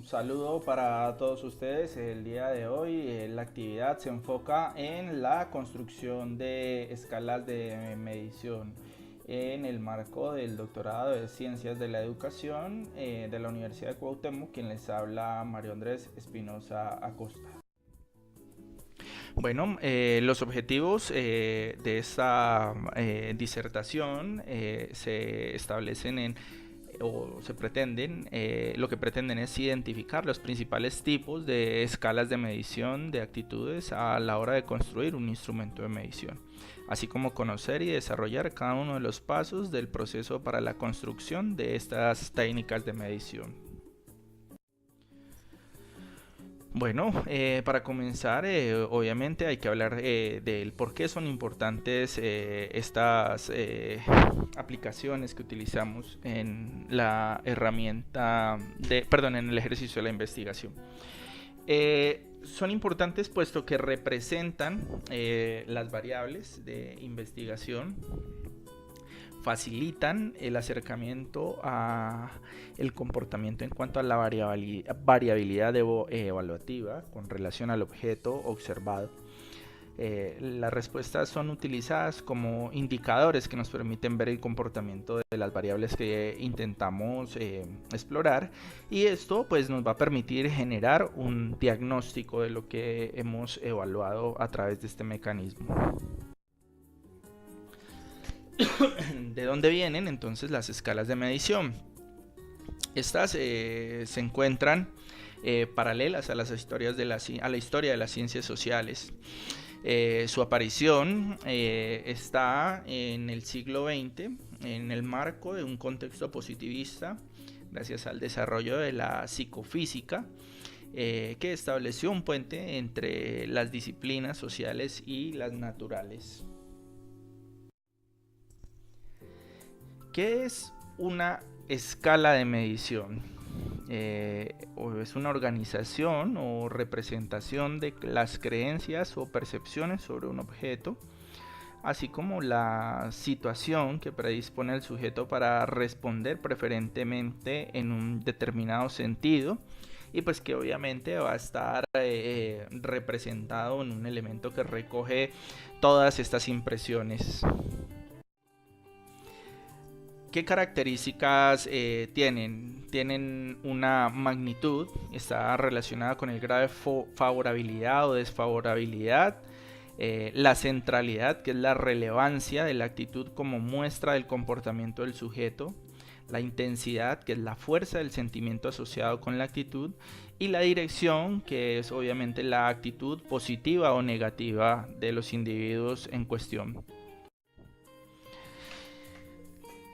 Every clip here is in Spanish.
saludo para todos ustedes. El día de hoy la actividad se enfoca en la construcción de escalas de medición en el marco del doctorado de Ciencias de la Educación de la Universidad de Cuauhtémoc. Quien les habla, Mario Andrés Espinosa Acosta. Bueno, los objetivos de esta disertación se establecen en o se pretenden, lo que pretenden es identificar los principales tipos de escalas de medición de actitudes a la hora de construir un instrumento de medición, así como conocer y desarrollar cada uno de los pasos del proceso para la construcción de estas técnicas de medición. Bueno, para comenzar, obviamente hay que hablar del por qué son importantes estas aplicaciones que utilizamos en la herramienta en el ejercicio de la investigación. Son importantes puesto que representan las variables de investigación, facilitan el acercamiento a el comportamiento en cuanto a la variabilidad evaluativa con relación al objeto observado. Las respuestas son utilizadas como indicadores que nos permiten ver el comportamiento de las variables que intentamos explorar, y esto pues nos va a permitir generar un diagnóstico de lo que hemos evaluado a través de este mecanismo. ¿De dónde vienen entonces las escalas de medición? Estas se encuentran paralelas a las historias a la historia de las ciencias sociales. Su aparición está en el siglo XX en el marco de un contexto positivista, gracias al desarrollo de la psicofísica, que estableció un puente entre las disciplinas sociales y las naturales. ¿Qué es una escala de medición? Es una organización o representación de las creencias o percepciones sobre un objeto, así como la situación que predispone al sujeto para responder preferentemente en un determinado sentido, y pues que obviamente va a estar representado en un elemento que recoge todas estas impresiones. ¿Qué características tienen? Tienen una magnitud, está relacionada con el grado de favorabilidad o desfavorabilidad, la centralidad, que es la relevancia de la actitud como muestra del comportamiento del sujeto, la intensidad, que es la fuerza del sentimiento asociado con la actitud, y la dirección, que es obviamente la actitud positiva o negativa de los individuos en cuestión.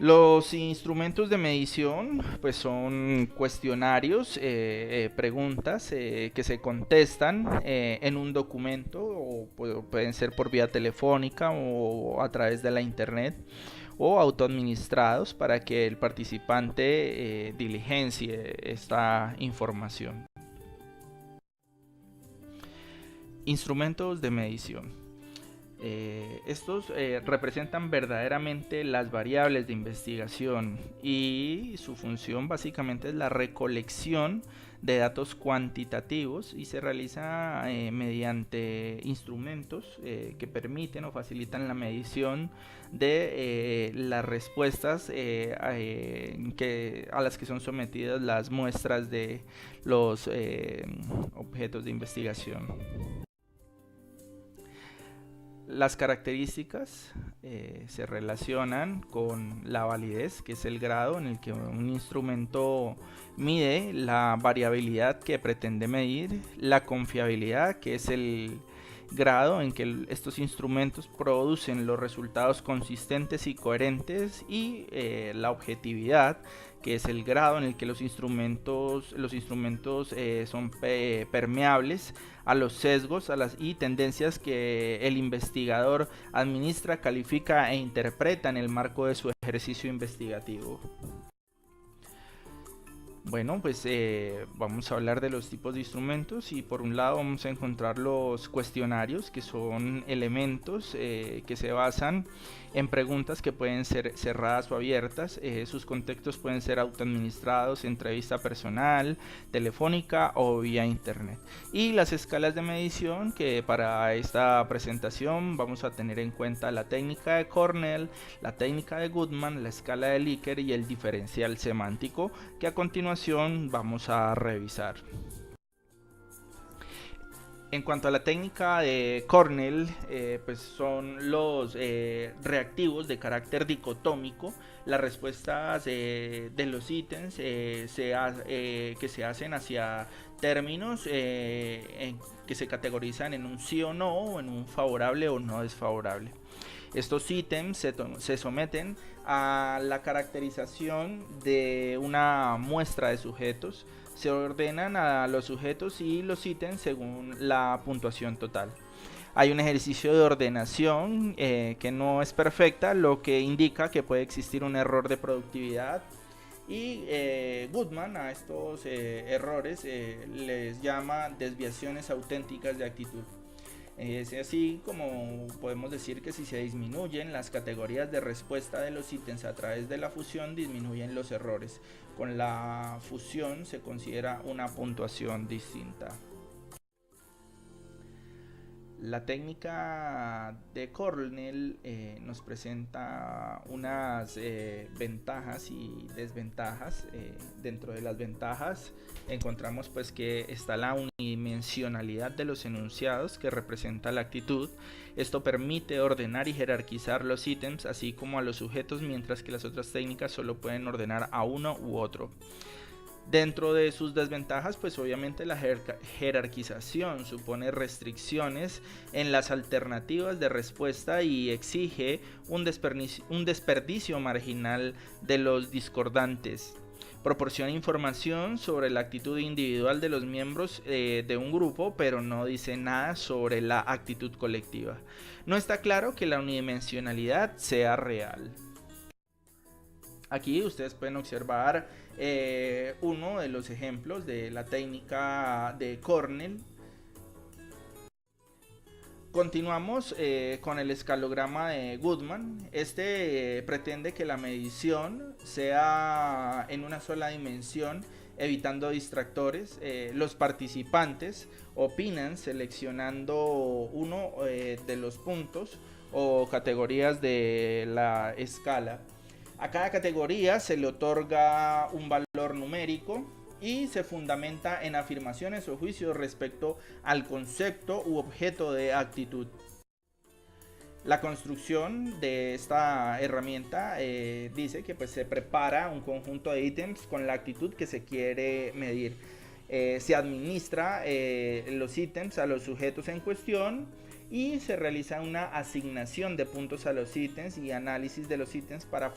Los instrumentos de medición pues son cuestionarios, preguntas que se contestan en un documento, o pueden ser por vía telefónica o a través de la internet, o autoadministrados para que el participante diligencie esta información. Instrumentos de medición. Estos representan verdaderamente las variables de investigación, y su función básicamente es la recolección de datos cuantitativos, y se realiza mediante instrumentos que permiten o facilitan la medición de las respuestas a las que son sometidas las muestras de los objetos de investigación. Las características se relacionan con la validez, que es el grado en el que un instrumento mide la variabilidad que pretende medir, la confiabilidad, que es el grado en que estos instrumentos producen los resultados consistentes y coherentes, y la objetividad, que es el grado en el que los instrumentos son permeables a los sesgos y tendencias que el investigador administra, califica e interpreta en el marco de su ejercicio investigativo. Bueno, pues vamos a hablar de los tipos de instrumentos y por un lado vamos a encontrar los cuestionarios, que son elementos que se basan en preguntas que pueden ser cerradas o abiertas. Sus contextos pueden ser autoadministrados, entrevista personal, telefónica o vía internet. Y las escalas de medición, que para esta presentación vamos a tener en cuenta la técnica de Cornell, la técnica de Goodman, la escala de Likert y el diferencial semántico, que a continuación vamos a revisar. En cuanto a la técnica de Cornell, pues son los reactivos de carácter dicotómico. Las respuestas de los ítems que se hacen hacia términos que se categorizan en un sí o no, o en un favorable o no desfavorable. Estos ítems se someten a la caracterización de una muestra de sujetos. Se ordenan a los sujetos y los ítems según la puntuación total. Hay un ejercicio de ordenación que no es perfecta, lo que indica que puede existir un error de productividad. Y Goodman a estos errores les llama desviaciones auténticas de actitud. Es así como podemos decir que si se disminuyen las categorías de respuesta de los ítems a través de la fusión, disminuyen los errores. Con la fusión se considera una puntuación distinta. La técnica de Cornell nos presenta unas ventajas y desventajas. Dentro de las ventajas encontramos pues que está la unidimensionalidad de los enunciados, que representa la actitud. Esto permite ordenar y jerarquizar los ítems así como a los sujetos, mientras que las otras técnicas solo pueden ordenar a uno u otro. Dentro de sus desventajas, pues obviamente la jerarquización supone restricciones en las alternativas de respuesta y exige un desperdicio marginal de los discordantes. Proporciona información sobre la actitud individual de los miembros de un grupo, pero no dice nada sobre la actitud colectiva. No está claro que la unidimensionalidad sea real. Aquí ustedes pueden observar uno de los ejemplos de la técnica de Cornell. Continuamos con el escalograma de Goodman. Este pretende que la medición sea en una sola dimensión, evitando distractores. Los participantes opinan seleccionando uno de los puntos o categorías de la escala. A cada categoría se le otorga un valor numérico y se fundamenta en afirmaciones o juicios respecto al concepto u objeto de actitud. La construcción de esta herramienta dice que pues, se prepara un conjunto de ítems con la actitud que se quiere medir. Se administra los ítems a los sujetos en cuestión y se realiza una asignación de puntos a los ítems y análisis de los ítems para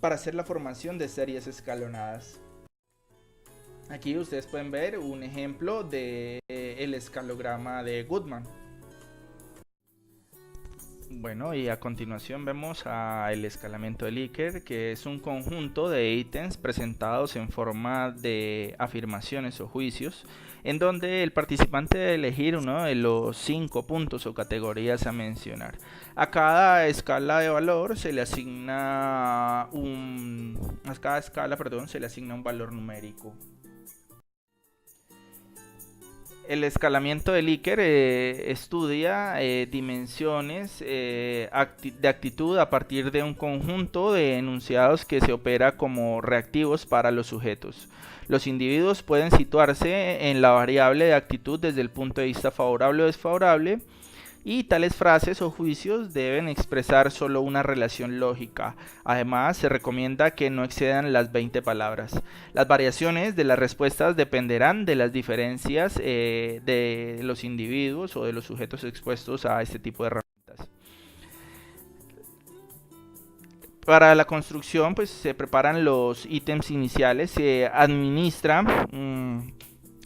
hacer la formación de series escalonadas. Aquí ustedes pueden ver un ejemplo del escalograma de Goodman. Bueno, y a continuación vemos el escalamiento de Likert, que es un conjunto de ítems presentados en forma de afirmaciones o juicios, en donde el participante debe elegir uno de los 5 puntos o categorías a mencionar. A cada escala de valor se le asigna a cada escala, se le asigna un valor numérico. El escalamiento de Likert estudia dimensiones de actitud a partir de un conjunto de enunciados que se opera como reactivos para los sujetos. Los individuos pueden situarse en la variable de actitud desde el punto de vista favorable o desfavorable, y tales frases o juicios deben expresar solo una relación lógica. Además, se recomienda que no excedan las 20 palabras. Las variaciones de las respuestas dependerán de las diferencias de los individuos o de los sujetos expuestos a este tipo de herramientas. Para la construcción, pues se preparan los ítems iniciales, se administra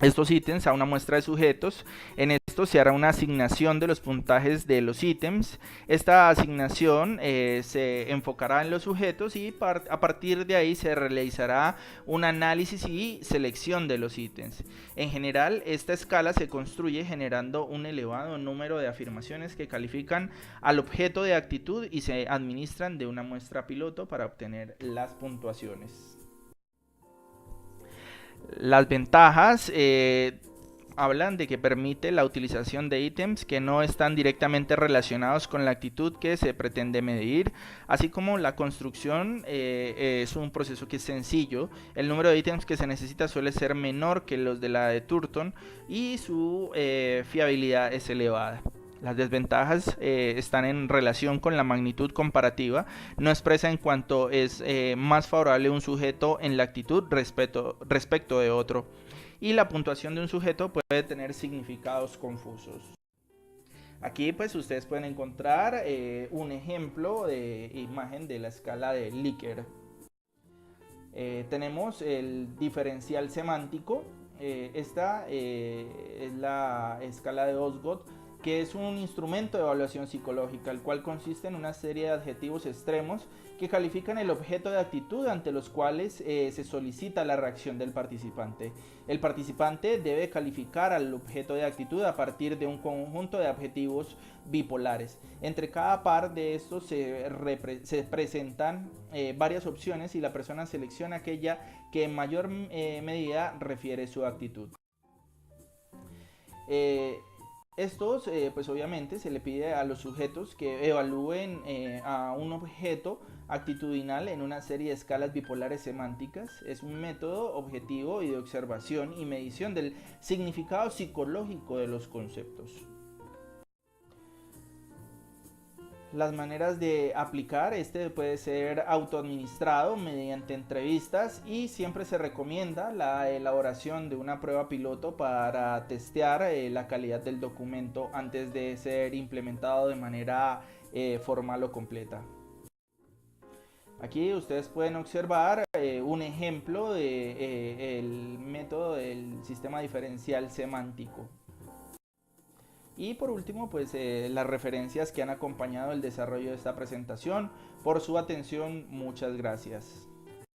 estos ítems a una muestra de sujetos. En esto se hará una asignación de los puntajes de los ítems. Esta asignación se enfocará en los sujetos y a partir de ahí se realizará un análisis y selección de los ítems. En general, esta escala se construye generando un elevado número de afirmaciones que califican al objeto de actitud y se administran de una muestra piloto para obtener las puntuaciones. Las ventajas hablan de que permite la utilización de ítems que no están directamente relacionados con la actitud que se pretende medir, así como la construcción es un proceso que es sencillo. El número de ítems que se necesita suele ser menor que los de la de Turton y su fiabilidad es elevada. Las desventajas están en relación con la magnitud comparativa, no expresa en cuanto es más favorable un sujeto en la actitud respecto de otro, y la puntuación de un sujeto puede tener significados confusos. Aquí pues ustedes pueden encontrar un ejemplo de imagen de la escala de Likert. Tenemos el diferencial semántico. Esta es la escala de Osgood, que es un instrumento de evaluación psicológica, el cual consiste en una serie de adjetivos extremos que califican el objeto de actitud ante los cuales se solicita la reacción del participante. El participante debe calificar al objeto de actitud a partir de un conjunto de adjetivos bipolares. Entre cada par de estos se presentan varias opciones y la persona selecciona aquella que en mayor medida refiere su actitud. Estos, pues obviamente se le pide a los sujetos que evalúen a un objeto actitudinal en una serie de escalas bipolares semánticas. Es un método objetivo y de observación y medición del significado psicológico de los conceptos. Las maneras de aplicar puede ser autoadministrado mediante entrevistas y siempre se recomienda la elaboración de una prueba piloto para testear la calidad del documento antes de ser implementado de manera formal o completa. Aquí ustedes pueden observar un ejemplo del método del sistema diferencial semántico. Y por último, pues las referencias que han acompañado el desarrollo de esta presentación. Por su atención, muchas gracias.